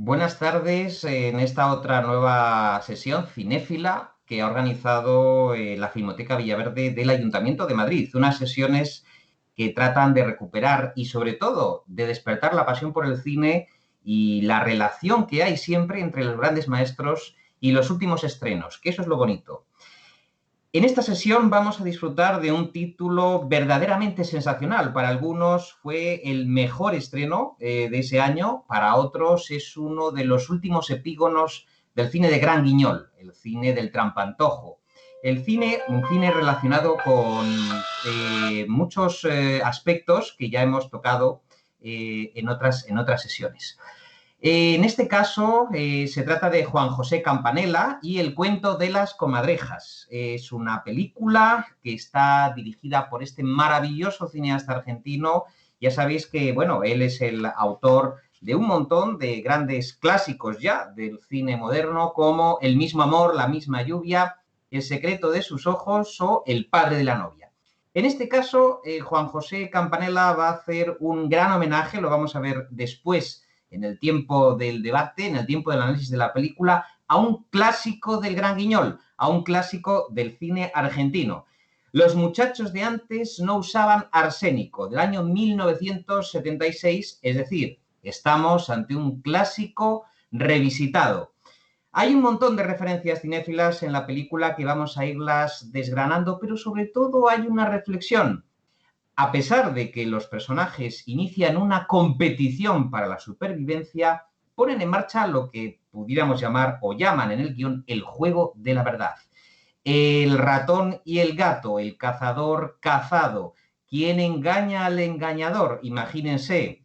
Buenas tardes en esta otra nueva sesión cinéfila que ha organizado la Filmoteca Villaverde del Ayuntamiento de Madrid. Unas sesiones que tratan de recuperar y sobre todo de despertar la pasión por el cine y la relación que hay siempre entre los grandes maestros y los últimos estrenos, que eso es lo bonito. En esta sesión vamos a disfrutar de un título verdaderamente sensacional. Para algunos fue el mejor estreno de ese año, para otros es uno de los últimos epígonos del cine de Gran Guiñol, el cine del trampantojo. Un cine relacionado con muchos aspectos que ya hemos tocado en otras sesiones. En este caso, se trata de Juan José Campanella y El cuento de las comadrejas. Es una película que está dirigida por este maravilloso cineasta argentino. Ya sabéis que, bueno, él es el autor de un montón de grandes clásicos ya del cine moderno, como El mismo amor, La misma lluvia, El secreto de sus ojos o El padre de la novia. En este caso, Juan José Campanella va a hacer un gran homenaje, lo vamos a ver después en el tiempo del debate, en el tiempo del análisis de la película, a un clásico del Gran Guiñol, a un clásico del cine argentino. Los muchachos de antes no usaban arsénico, del año 1976, es decir, estamos ante un clásico revisitado. Hay un montón de referencias cinéfilas en la película que vamos a irlas desgranando, pero sobre todo hay una reflexión. A pesar de que los personajes inician una competición para la supervivencia, ponen en marcha lo que pudiéramos llamar o llaman en el guión el juego de la verdad. El ratón y el gato, el cazador cazado, ¿quién engaña al engañador? Imagínense,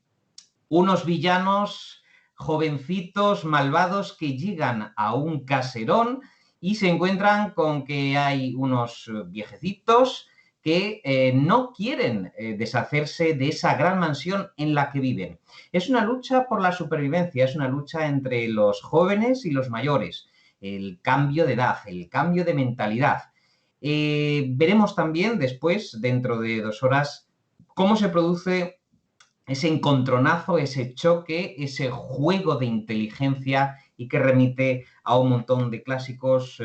unos villanos jovencitos, malvados, que llegan a un caserón y se encuentran con que hay unos viejecitos que no quieren deshacerse de esa gran mansión en la que viven. Es una lucha por la supervivencia, es una lucha entre los jóvenes y los mayores, el cambio de edad, el cambio de mentalidad. Veremos también después, dentro de 2 horas, cómo se produce ese encontronazo, ese choque, ese juego de inteligencia y que remite a un montón de clásicos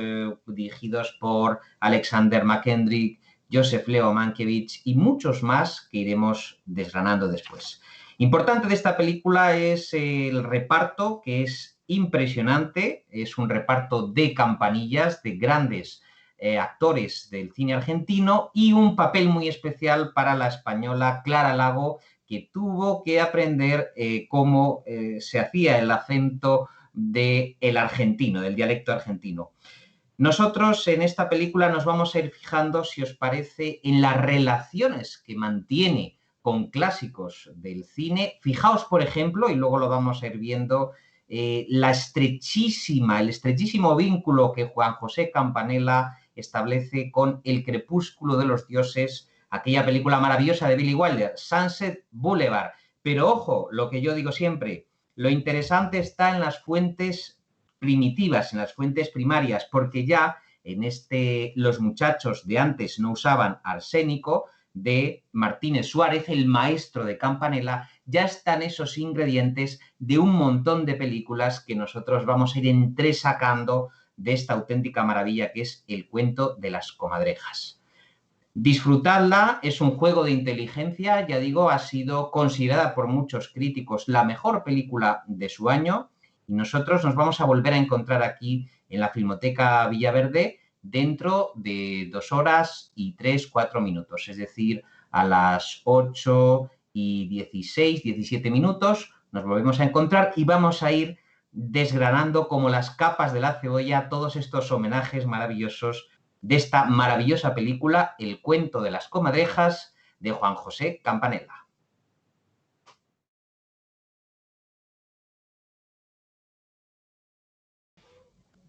dirigidos por Alexander McKendrick, Joseph Leo Mankiewicz y muchos más que iremos desgranando después. Importante de esta película es el reparto, que es impresionante, es un reparto de campanillas, de grandes actores del cine argentino y un papel muy especial para la española Clara Lago, que tuvo que aprender cómo se hacía el acento del argentino, del dialecto argentino. Nosotros en esta película nos vamos a ir fijando, si os parece, en las relaciones que mantiene con clásicos del cine. Fijaos, por ejemplo, y luego lo vamos a ir viendo, el estrechísimo vínculo que Juan José Campanella establece con El crepúsculo de los dioses, aquella película maravillosa de Billy Wilder, Sunset Boulevard. Pero ojo, lo que yo digo siempre, lo interesante está en las fuentes primitivas, en las fuentes primarias, porque ya en Los muchachos de antes no usaban arsénico, de Martínez Suárez, el maestro de Campanella, ya están esos ingredientes de un montón de películas que nosotros vamos a ir entresacando de esta auténtica maravilla que es El cuento de las comadrejas. Disfrutadla, es un juego de inteligencia, ya digo, ha sido considerada por muchos críticos la mejor película de su año y nosotros nos vamos a volver a encontrar aquí en la Filmoteca Villaverde dentro de 2 horas y 4 minutos, es decir, a las 8:16, 17 minutos nos volvemos a encontrar y vamos a ir desgranando como las capas de la cebolla todos estos homenajes maravillosos de esta maravillosa película, El cuento de las comadrejas, de Juan José Campanella.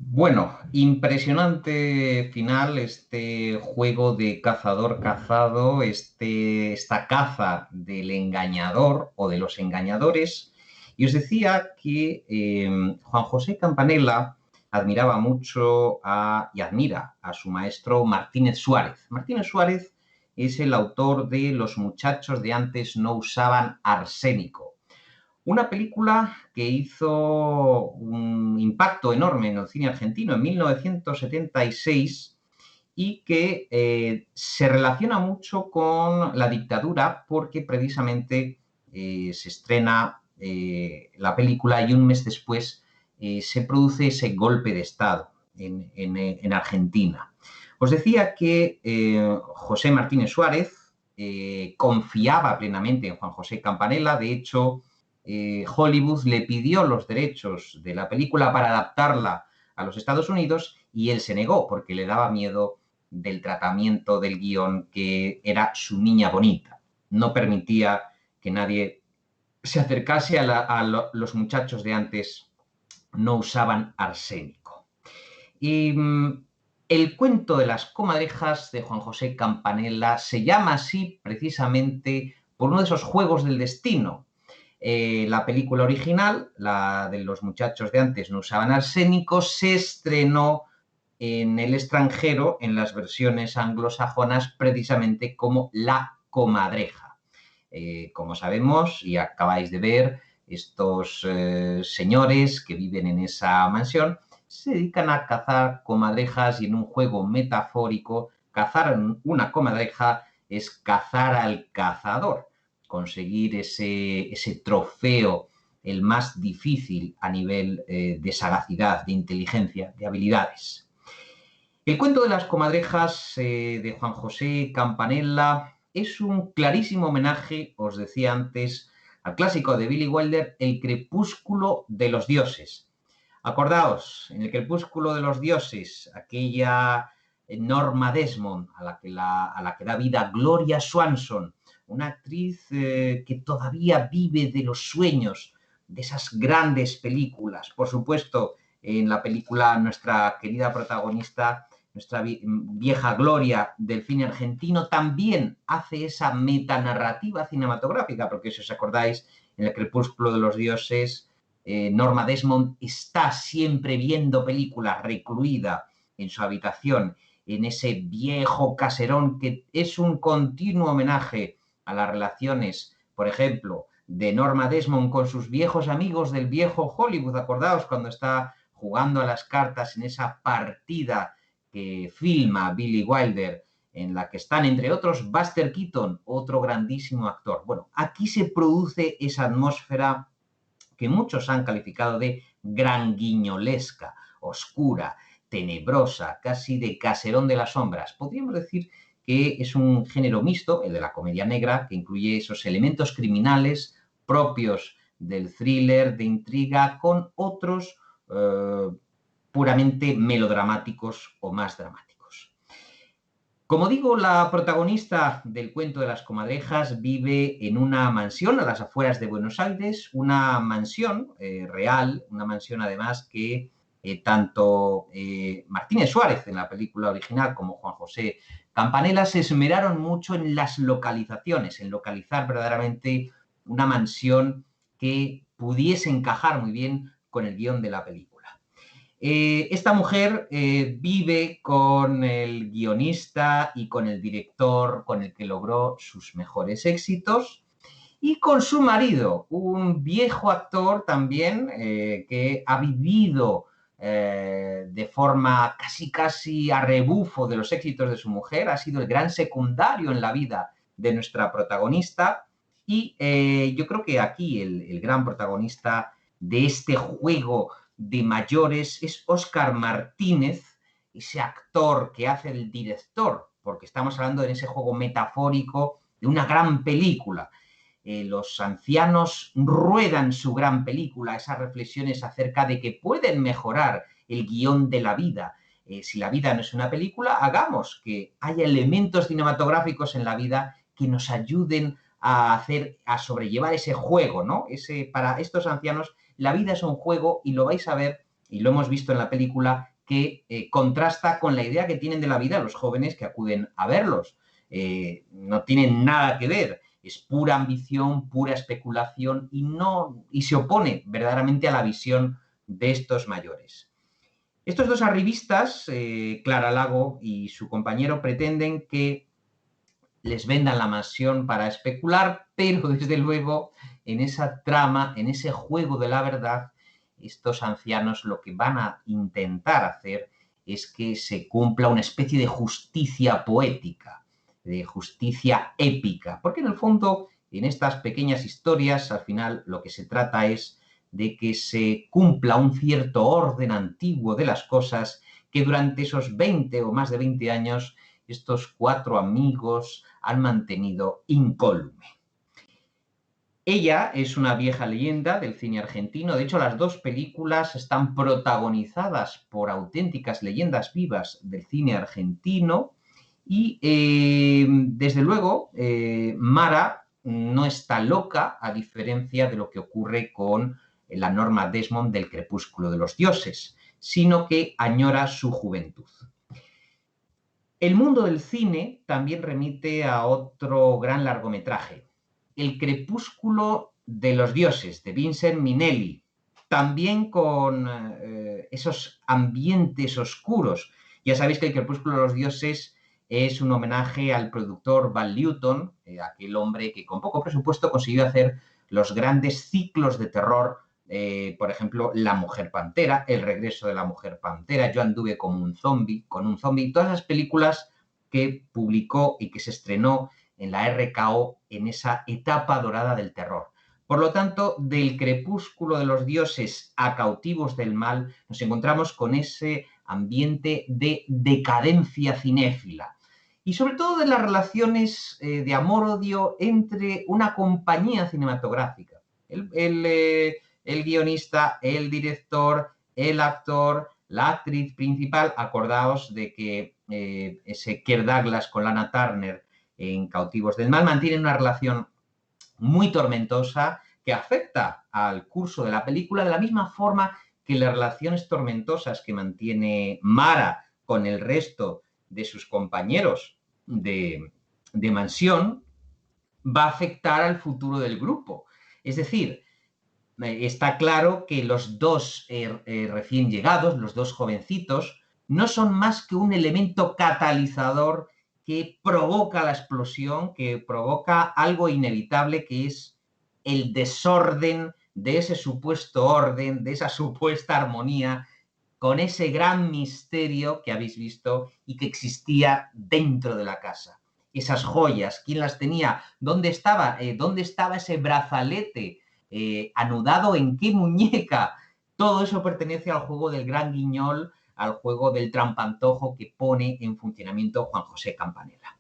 Bueno, impresionante final, este juego de cazador-cazado, esta caza del engañador o de los engañadores. Y os decía que Juan José Campanella admiraba mucho y admira a su maestro Martínez Suárez. Martínez Suárez es el autor de Los muchachos de antes no usaban arsénico, Una película que hizo un impacto enorme en el cine argentino en 1976 y que se relaciona mucho con la dictadura porque precisamente se estrena la película y un mes después se produce ese golpe de Estado en Argentina. Os decía que José Martínez Suárez confiaba plenamente en Juan José Campanella. De hecho, Hollywood le pidió los derechos de la película para adaptarla a los Estados Unidos y él se negó porque le daba miedo del tratamiento del guión, que era su niña bonita. No permitía que nadie se acercase los muchachos de antes, no usaban arsénico. Y el cuento de las comadrejas de Juan José Campanella se llama así precisamente por uno de esos juegos del destino. La película original, la de los muchachos de antes no usaban arsénico, se estrenó en el extranjero, en las versiones anglosajonas, precisamente como La Comadreja. Como sabemos y acabáis de ver, estos señores que viven en esa mansión se dedican a cazar comadrejas y en un juego metafórico, cazar una comadreja es cazar al cazador, conseguir ese trofeo, el más difícil a nivel de sagacidad, de inteligencia, de habilidades. El cuento de las comadrejas de Juan José Campanella es un clarísimo homenaje, os decía antes, al clásico de Billy Wilder, El crepúsculo de los dioses. Acordaos, en El crepúsculo de los dioses, aquella Norma Desmond a la que da vida Gloria Swanson, una actriz que todavía vive de los sueños de esas grandes películas. Por supuesto, en la película nuestra querida protagonista, nuestra vieja gloria del cine argentino, también hace esa metanarrativa cinematográfica, porque si os acordáis, en El crepúsculo de los dioses, Norma Desmond está siempre viendo películas recluida en su habitación, en ese viejo caserón que es un continuo homenaje a las relaciones, por ejemplo, de Norma Desmond con sus viejos amigos del viejo Hollywood. Acordaos cuando está jugando a las cartas en esa partida que filma Billy Wilder, en la que están, entre otros, Buster Keaton, otro grandísimo actor. Bueno, aquí se produce esa atmósfera que muchos han calificado de granguiñolesca, oscura, tenebrosa, casi de caserón de las sombras. Podríamos decir que es un género mixto, el de la comedia negra, que incluye esos elementos criminales propios del thriller, de intriga, con otros puramente melodramáticos o más dramáticos. Como digo, la protagonista del cuento de las comadrejas vive en una mansión a las afueras de Buenos Aires, una mansión real, una mansión además que tanto Martínez Suárez en la película original como Juan José Campanella se esmeraron mucho en las localizaciones, en localizar verdaderamente una mansión que pudiese encajar muy bien con el guión de la película. Esta mujer vive con el guionista y con el director con el que logró sus mejores éxitos y con su marido, un viejo actor también que ha vivido de forma casi a rebufo de los éxitos de su mujer, ha sido el gran secundario en la vida de nuestra protagonista y yo creo que aquí el gran protagonista de este juego de mayores es Óscar Martínez, ese actor que hace el director, porque estamos hablando de ese juego metafórico de una gran película. Los ancianos ruedan su gran película, esas reflexiones acerca de que pueden mejorar el guión de la vida. Si la vida no es una película, hagamos que haya elementos cinematográficos en la vida que nos ayuden a sobrellevar ese juego, ¿no? Para estos ancianos, la vida es un juego y lo vais a ver, y lo hemos visto en la película, que contrasta con la idea que tienen de la vida los jóvenes que acuden a verlos. No tienen nada que ver, es pura ambición, pura especulación y se opone verdaderamente a la visión de estos mayores. Estos dos arribistas, Clara Lago y su compañero, pretenden que les vendan la mansión para especular, pero desde luego en esa trama, en ese juego de la verdad, estos ancianos lo que van a intentar hacer es que se cumpla una especie de justicia poética, de justicia épica, porque en el fondo, en estas pequeñas historias, al final lo que se trata es de que se cumpla un cierto orden antiguo de las cosas que durante esos 20 o más de 20 años estos 4 amigos han mantenido incólume. Ella es una vieja leyenda del cine argentino. De hecho, las dos películas están protagonizadas por auténticas leyendas vivas del cine argentino. Y desde luego, Mara no está loca, a diferencia de lo que ocurre con la Norma Desmond del Crepúsculo de los Dioses, sino que añora su juventud. El mundo del cine también remite a otro gran largometraje, El Crepúsculo de los Dioses, de Vincent Minnelli, también con esos ambientes oscuros. Ya sabéis que El Crepúsculo de los Dioses es un homenaje al productor Val Lewton, aquel hombre que con poco presupuesto consiguió hacer los grandes ciclos de terror, por ejemplo, La Mujer Pantera, El Regreso de la Mujer Pantera, Yo anduve como un zombie, con un zombie, todas las películas que publicó y que se estrenó en la RKO en esa etapa dorada del terror. Por lo tanto, del Crepúsculo de los Dioses a Cautivos del Mal, nos encontramos con ese ambiente de decadencia cinéfila y sobre todo de las relaciones de amor-odio entre una compañía cinematográfica. El guionista, el director, el actor, la actriz principal. Acordaos de que ese Kirk Douglas con Lana Turner en Cautivos del Mal mantienen una relación muy tormentosa que afecta al curso de la película de la misma forma que las relaciones tormentosas que mantiene Mara con el resto de sus compañeros de mansión va a afectar al futuro del grupo. Es decir, está claro que los dos recién llegados, los dos jovencitos, no son más que un elemento catalizador que provoca la explosión, que provoca algo inevitable, que es el desorden de ese supuesto orden, de esa supuesta armonía, con ese gran misterio que habéis visto y que existía dentro de la casa. Esas joyas, ¿quién las tenía? ¿Dónde estaba? ¿Dónde estaba ese brazalete? ¿Anudado en qué muñeca? Todo eso pertenece al juego del gran guiñol, al juego del trampantojo que pone en funcionamiento Juan José Campanella.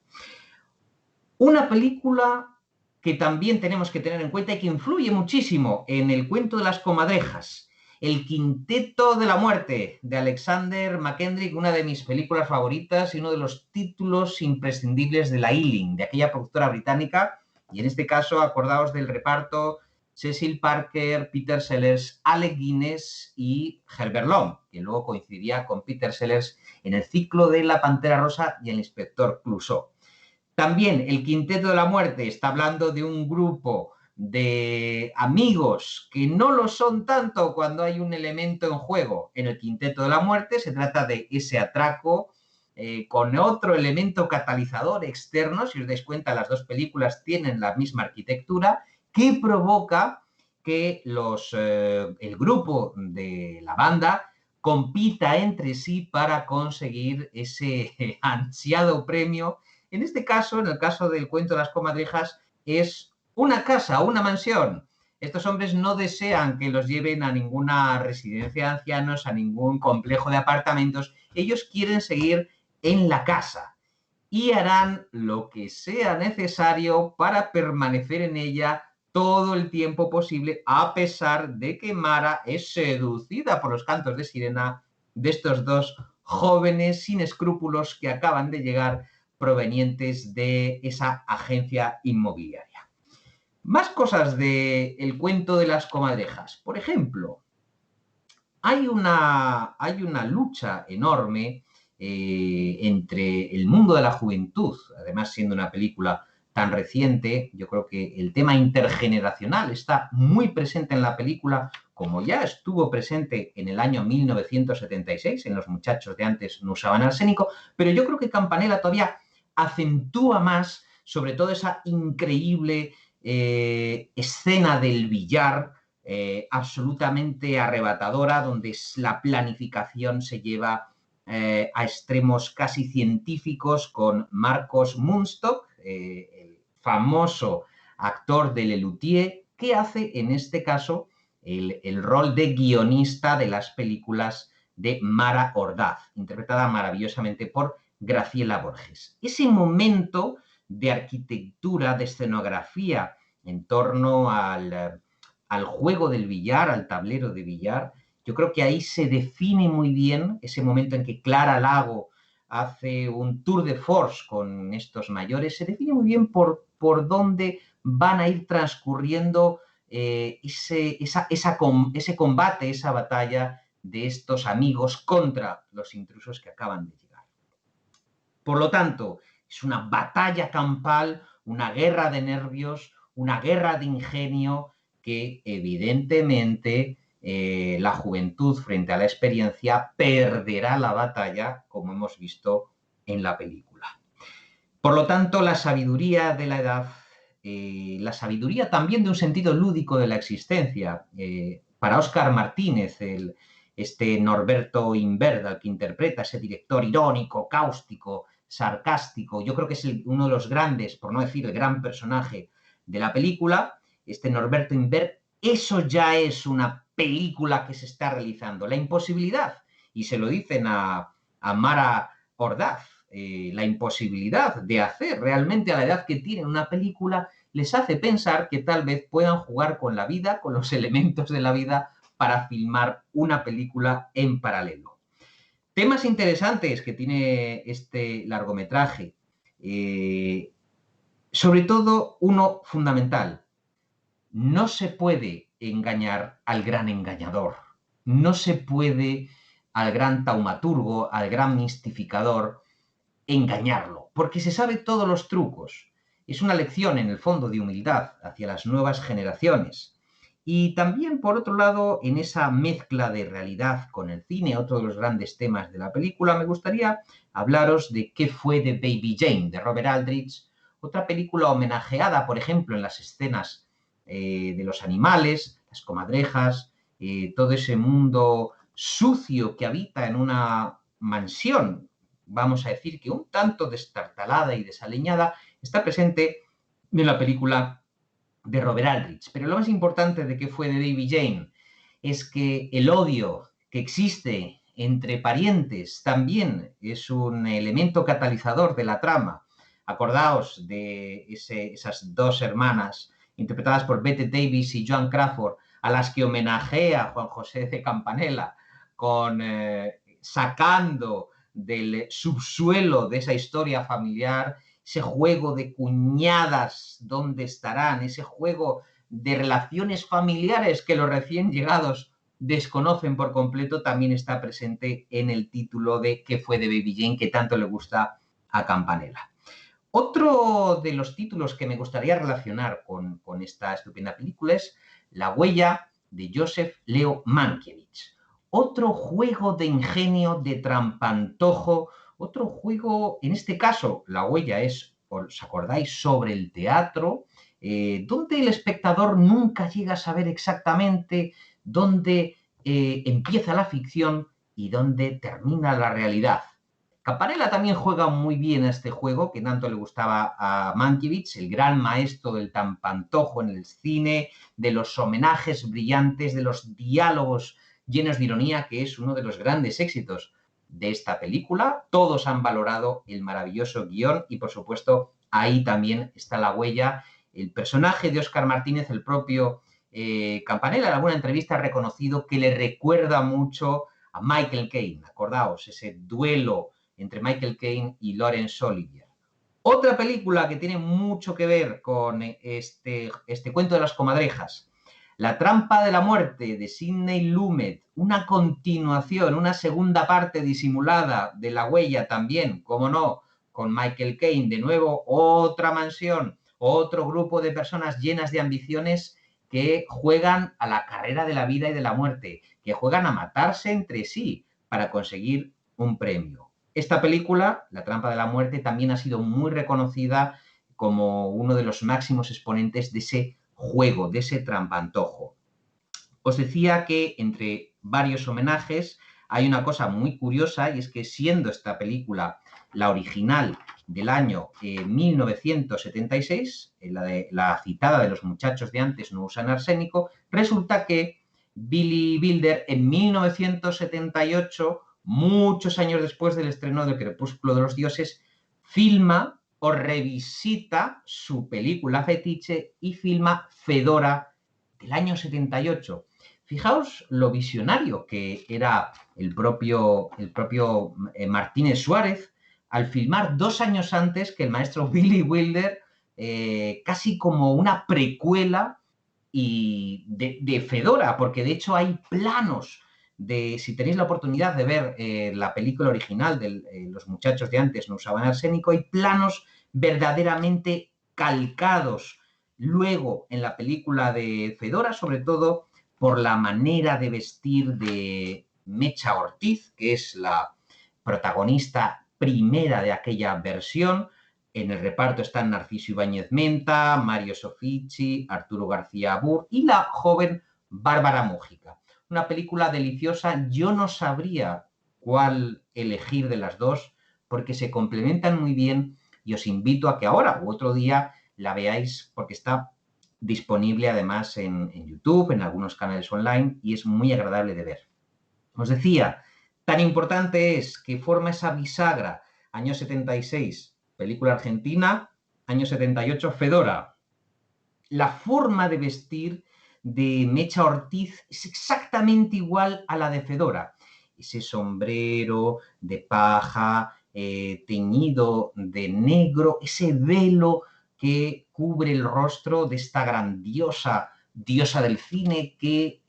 Una película que también tenemos que tener en cuenta y que influye muchísimo en el cuento de las comadrejas, El Quinteto de la Muerte, de Alexander McKendrick, una de mis películas favoritas y uno de los títulos imprescindibles de la Ealing, de aquella productora británica, y en este caso acordaos del reparto: Cecil Parker, Peter Sellers, Alec Guinness y Herbert Lom, que luego coincidiría con Peter Sellers en el ciclo de La Pantera Rosa y el Inspector Clouseau. También El Quinteto de la Muerte está hablando de un grupo de amigos que no lo son tanto cuando hay un elemento en juego. En El Quinteto de la Muerte se trata de ese atraco con otro elemento catalizador externo. Si os dais cuenta, las dos películas tienen la misma arquitectura, que provoca que el grupo de la banda compita entre sí para conseguir ese ansiado premio. En este caso, en el caso del cuento de las comadrejas, es una casa, una mansión. Estos hombres no desean que los lleven a ninguna residencia de ancianos, a ningún complejo de apartamentos. Ellos quieren seguir en la casa y harán lo que sea necesario para permanecer en ella todo el tiempo posible, a pesar de que Mara es seducida por los cantos de sirena de estos dos jóvenes sin escrúpulos que acaban de llegar provenientes de esa agencia inmobiliaria. Más cosas del cuento de las comadrejas. Por ejemplo, hay una lucha enorme entre el mundo de la juventud, además siendo una película tan reciente. Yo creo que el tema intergeneracional está muy presente en la película, como ya estuvo presente en el año 1976, en Los muchachos de antes no usaban arsénico, pero yo creo que Campanella todavía acentúa más sobre todo esa increíble escena del billar absolutamente arrebatadora, donde la planificación se lleva a extremos casi científicos con Marcos Munstock, el famoso actor de Lelutier, que hace en este caso el rol de guionista de las películas de Mara Ordaz, interpretada maravillosamente por Graciela Borges. Ese momento de arquitectura, de escenografía en torno al juego del billar, al tablero de billar, yo creo que ahí se define muy bien ese momento en que Clara Lago hace un tour de force con estos mayores, se define muy bien por dónde van a ir transcurriendo ese combate, esa batalla de estos amigos contra los intrusos que acaban de llegar. Por lo tanto, es una batalla campal, una guerra de nervios, una guerra de ingenio que evidentemente la juventud frente a la experiencia perderá la batalla, como hemos visto en la película. Por lo tanto, la sabiduría de la edad, la sabiduría también de un sentido lúdico de la existencia. Para Óscar Martínez, este Norberto Invert, al que interpreta ese director irónico, cáustico, sarcástico, yo creo que es uno de los grandes, por no decir el gran personaje de la película, este Norberto Invert, eso ya es una película que se está realizando. La imposibilidad, y se lo dicen a Mara Ordaz, la imposibilidad de hacer realmente a la edad que tienen una película les hace pensar que tal vez puedan jugar con la vida, con los elementos de la vida para filmar una película en paralelo. Temas interesantes que tiene este largometraje, sobre todo uno fundamental: no se puede engañar al gran engañador, no se puede al gran taumaturgo, al gran mistificador, engañarlo, porque se sabe todos los trucos. Es una lección, en el fondo, de humildad hacia las nuevas generaciones. Y también, por otro lado, en esa mezcla de realidad con el cine, otro de los grandes temas de la película, me gustaría hablaros de ¿Qué fue de Baby Jane?, de Robert Aldrich, otra película homenajeada, por ejemplo, en las escenas de los animales, las comadrejas, todo ese mundo sucio que habita en una mansión, vamos a decir que un tanto destartalada y desaliñada, está presente en la película de Robert Aldrich. Pero lo más importante de ¿Qué fue de Baby Jane? Es que el odio que existe entre parientes también es un elemento catalizador de la trama. Acordaos de esas dos hermanas interpretadas por Bette Davis y Joan Crawford, a las que homenajea Juan José de Campanella sacando del subsuelo de esa historia familiar ese juego de cuñadas, dónde estarán, ese juego de relaciones familiares que los recién llegados desconocen por completo, también está presente en el título de ¿Qué fue de Baby Jane?, que tanto le gusta a Campanella. Otro de los títulos que me gustaría relacionar con esta estupenda película es La huella, de Joseph Leo Mankiewicz. Otro juego de ingenio, de trampantojo, otro juego, en este caso, La huella es, ¿os acordáis?, sobre el teatro, donde el espectador nunca llega a saber exactamente dónde empieza la ficción y dónde termina la realidad. Campanella también juega muy bien a este juego que tanto le gustaba a Mankiewicz, el gran maestro del trampantojo en el cine, de los homenajes brillantes, de los diálogos llenos de ironía, que es uno de los grandes éxitos de esta película. Todos han valorado el maravilloso guión y, por supuesto, ahí también está la huella. El personaje de Óscar Martínez, el propio Campanella, en alguna entrevista ha reconocido que le recuerda mucho a Michael Caine. Acordaos, ese duelo entre Michael Caine y Laurence Olivier. Otra película que tiene mucho que ver con este cuento de las comadrejas, La trampa de la muerte, de Sidney Lumet, una continuación, una segunda parte disimulada de La huella también, como no, con Michael Caine, de nuevo otra mansión, otro grupo de personas llenas de ambiciones que juegan a la carrera de la vida y de la muerte, que juegan a matarse entre sí para conseguir un premio. Esta película, La trampa de la muerte, también ha sido muy reconocida como uno de los máximos exponentes de ese juego, de ese trampantojo. Os decía que entre varios homenajes hay una cosa muy curiosa, y es que siendo esta película la original del año 1976, la citada de Los muchachos de antes no usan arsénico, resulta que Billy Wilder en 1978, muchos años después del estreno del Crepúsculo de los Dioses, filma o revisita su película fetiche y filma Fedora del año 78. Fijaos lo visionario que era el propio Martínez Suárez al filmar 2 años antes que el maestro Billy Wilder, casi como una precuela de Fedora, porque de hecho hay planos si tenéis la oportunidad de ver la película original de Los muchachos de antes no usaban arsénico, hay planos verdaderamente calcados luego en la película de Fedora, sobre todo por la manera de vestir de Mecha Ortiz, que es la protagonista primera de aquella versión. En el reparto están Narciso Ibáñez Menta, Mario Soffici, Arturo García Burr y la joven Bárbara Mújica. Una película deliciosa. Yo no sabría cuál elegir de las dos porque se complementan muy bien y os invito a que ahora u otro día la veáis porque está disponible además en YouTube, en algunos canales online y es muy agradable de ver. Os decía, tan importante es que forma esa bisagra, año 76, película argentina, año 78, Fedora. La forma de vestir de Mecha Ortiz es exactamente igual a la de Fedora. Ese sombrero de paja teñido de negro, ese velo que cubre el rostro de esta grandiosa diosa del cine que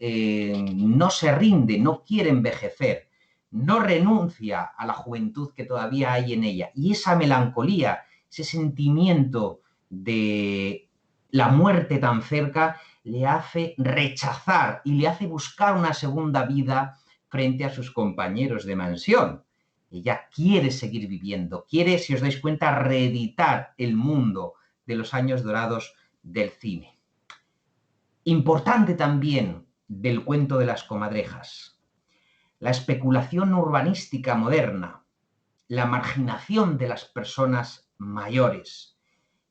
no se rinde, no quiere envejecer, no renuncia a la juventud que todavía hay en ella. Y esa melancolía, ese sentimiento de la muerte tan cerca, le hace rechazar y le hace buscar una segunda vida frente a sus compañeros de mansión. Ella quiere seguir viviendo, quiere, si os dais cuenta, reeditar el mundo de los años dorados del cine. Importante también del cuento de las comadrejas, la especulación urbanística moderna, la marginación de las personas mayores,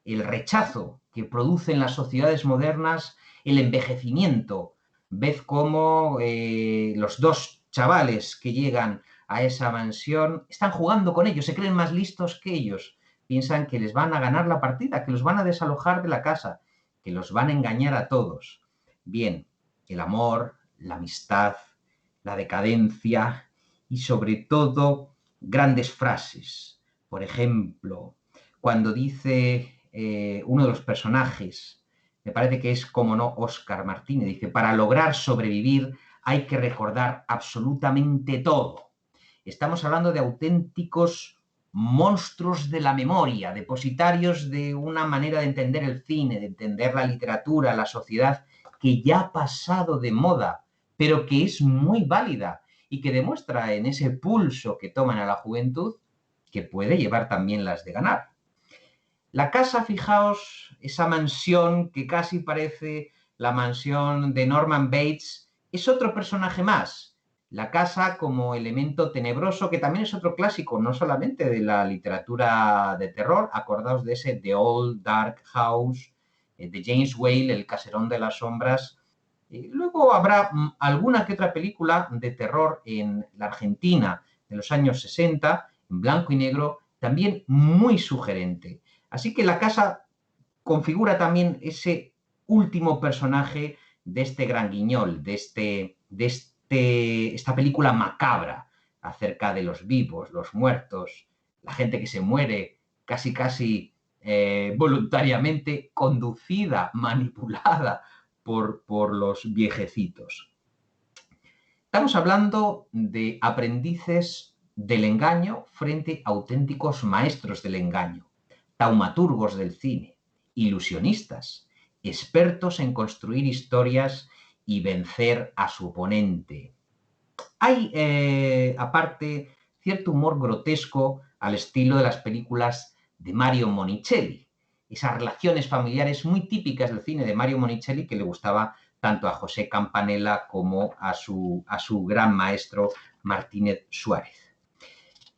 el rechazo que produce en las sociedades modernas el envejecimiento. Ved cómo los dos chavales que llegan a esa mansión están jugando con ellos, se creen más listos que ellos, piensan que les van a ganar la partida, que los van a desalojar de la casa, que los van a engañar a todos. Bien, el amor, la amistad, la decadencia y sobre todo grandes frases. Por ejemplo, cuando dice uno de los personajes, me parece que es, como no, Óscar Martínez, dice, para lograr sobrevivir hay que recordar absolutamente todo. Estamos hablando de auténticos monstruos de la memoria, depositarios de una manera de entender el cine, de entender la literatura, la sociedad, que ya ha pasado de moda, pero que es muy válida y que demuestra en ese pulso que toman a la juventud que puede llevar también las de ganar. La casa, fijaos, esa mansión que casi parece la mansión de Norman Bates, es otro personaje más. La casa como elemento tenebroso, que también es otro clásico, no solamente de la literatura de terror, acordaos de ese The Old Dark House, de James Whale, El caserón de las sombras. Luego habrá alguna que otra película de terror en la Argentina de los años 60, en blanco y negro, también muy sugerente. Así que la casa configura también ese último personaje de este gran guiñol, esta película macabra acerca de los vivos, los muertos, la gente que se muere casi voluntariamente, conducida, manipulada por los viejecitos. Estamos hablando de aprendices del engaño frente a auténticos maestros del engaño, taumaturgos del cine, ilusionistas, expertos en construir historias y vencer a su oponente. Hay, aparte, cierto humor grotesco al estilo de las películas de Mario Monicelli. esas relaciones familiares muy típicas del cine de Mario Monicelli, que le gustaba tanto a José Campanella como a su gran maestro Martínez Suárez.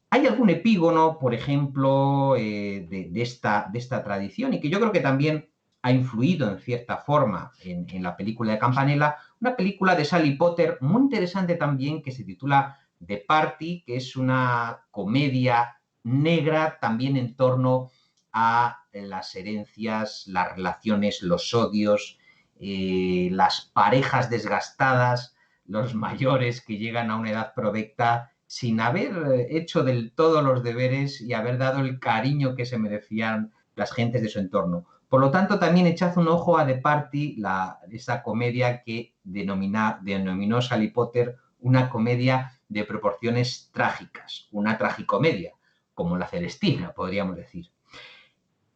Hay algún epígono, por ejemplo, de esta tradición, y que yo creo que también ha influido en cierta forma en la película de Campanella, una película de Sally Potter muy interesante también, que se titula The Party, que es una comedia negra también en torno a las herencias, las relaciones, los odios, las parejas desgastadas, los mayores que llegan a una edad provecta sin haber hecho del todo los deberes y haber dado el cariño que se merecían las gentes de su entorno. Por lo tanto, también echad un ojo a The Party, esa comedia que denominó Sally Potter una comedia de proporciones trágicas, una tragicomedia, como La Celestina, podríamos decir.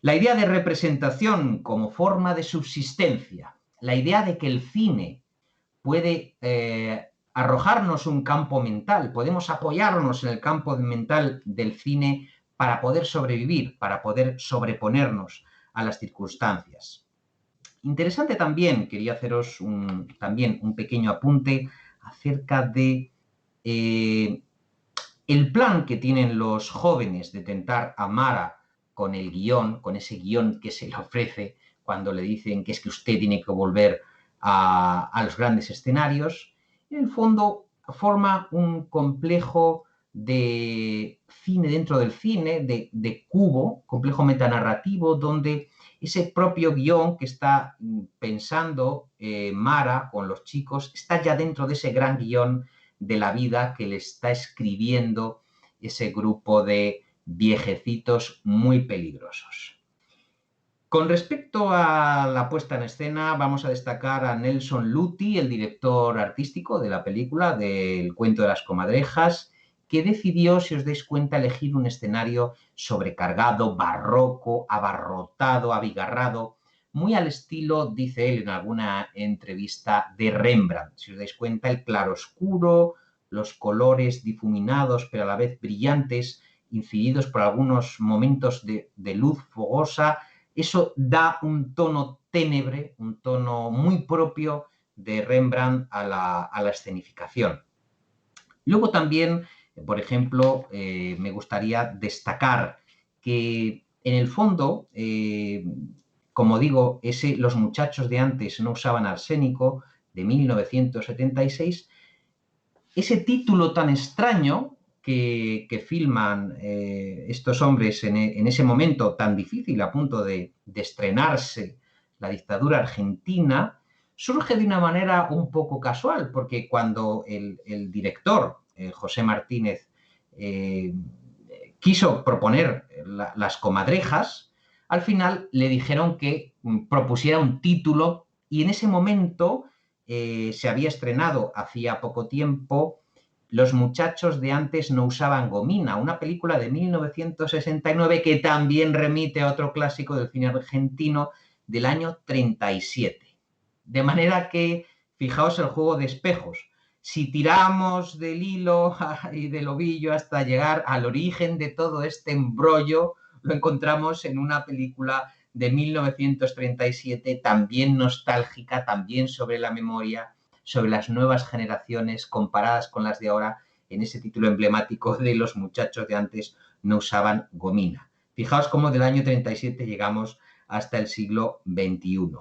La idea de representación como forma de subsistencia, la idea de que el cine puede arrojarnos un campo mental, podemos apoyarnos en el campo mental del cine para poder sobrevivir, para poder sobreponernos a las circunstancias. Interesante también, quería haceros también un pequeño apunte acerca de el plan que tienen los jóvenes de tentar a Mara con el guión, con ese guión que se le ofrece cuando le dicen que es que usted tiene que volver a los grandes escenarios. En el fondo forma un complejo de cine dentro del cine, de cubo, complejo metanarrativo, donde ese propio guión que está pensando Mara con los chicos está ya dentro de ese gran guión de la vida que le está escribiendo ese grupo de viejecitos muy peligrosos. Con respecto a la puesta en escena, vamos a destacar a Nelson Luthi, el director artístico de la película, del Cuento de las Comadrejas, que decidió, si os dais cuenta, elegir un escenario sobrecargado, barroco, abarrotado, abigarrado, muy al estilo, dice él en alguna entrevista, de Rembrandt. Si os dais cuenta, el claroscuro, los colores difuminados, pero a la vez brillantes, incididos por algunos momentos de luz fogosa, eso da un tono ténebre, un tono muy propio de Rembrandt a la escenificación. Luego también, por ejemplo, me gustaría destacar que en el fondo, como digo, Los muchachos de antes no usaban arsénico, de 1976, ese título tan extraño que filman estos hombres en ese momento tan difícil, a punto de estrenarse la dictadura argentina, surge de una manera un poco casual, porque cuando el director, José Martínez, quiso proponer las comadrejas, al final le dijeron que propusiera un título, y en ese momento se había estrenado hacía poco tiempo Los muchachos de antes no usaban gomina, una película de 1969 que también remite a otro clásico del cine argentino del año 37. De manera que, fijaos el juego de espejos. Si tiramos del hilo y del ovillo hasta llegar al origen de todo este embrollo, lo encontramos en una película de 1937, también nostálgica, también sobre la memoria, sobre las nuevas generaciones comparadas con las de ahora, en ese título emblemático de Los muchachos de antes no usaban gomina. Fijaos cómo del año 37 llegamos hasta el siglo XXI.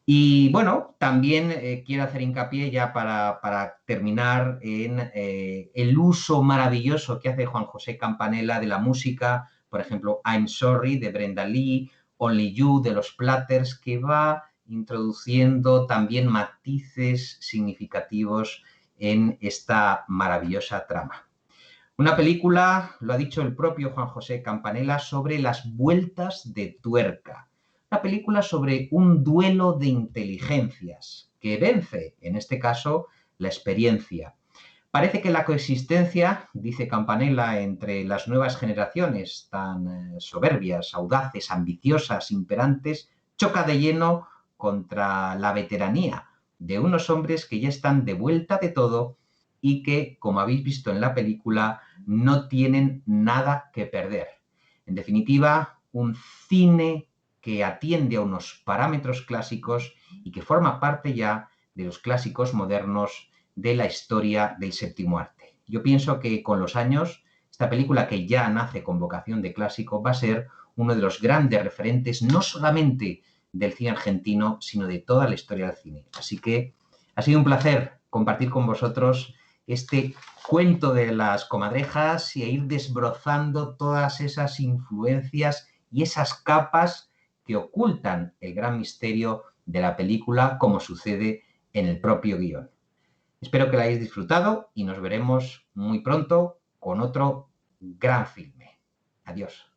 Y bueno, también quiero hacer hincapié ya para terminar en el uso maravilloso que hace Juan José Campanella de la música, por ejemplo, I'm Sorry de Brenda Lee, Only You de los Platters, que va introduciendo también matices significativos en esta maravillosa trama. Una película, lo ha dicho el propio Juan José Campanella, sobre las vueltas de tuerca. Una película sobre un duelo de inteligencias que vence, en este caso, la experiencia. Parece que la coexistencia, dice Campanella, entre las nuevas generaciones tan soberbias, audaces, ambiciosas, imperantes, choca de lleno contra la veteranía de unos hombres que ya están de vuelta de todo y que, como habéis visto en la película, no tienen nada que perder. En definitiva, un cine que atiende a unos parámetros clásicos y que forma parte ya de los clásicos modernos de la historia del séptimo arte. Yo pienso que con los años, esta película, que ya nace con vocación de clásico, va a ser uno de los grandes referentes, no solamente del cine argentino, sino de toda la historia del cine. Así que ha sido un placer compartir con vosotros este cuento de las comadrejas y a ir desbrozando todas esas influencias y esas capas que ocultan el gran misterio de la película, como sucede en el propio guión. Espero que la hayáis disfrutado y nos veremos muy pronto con otro gran filme. Adiós.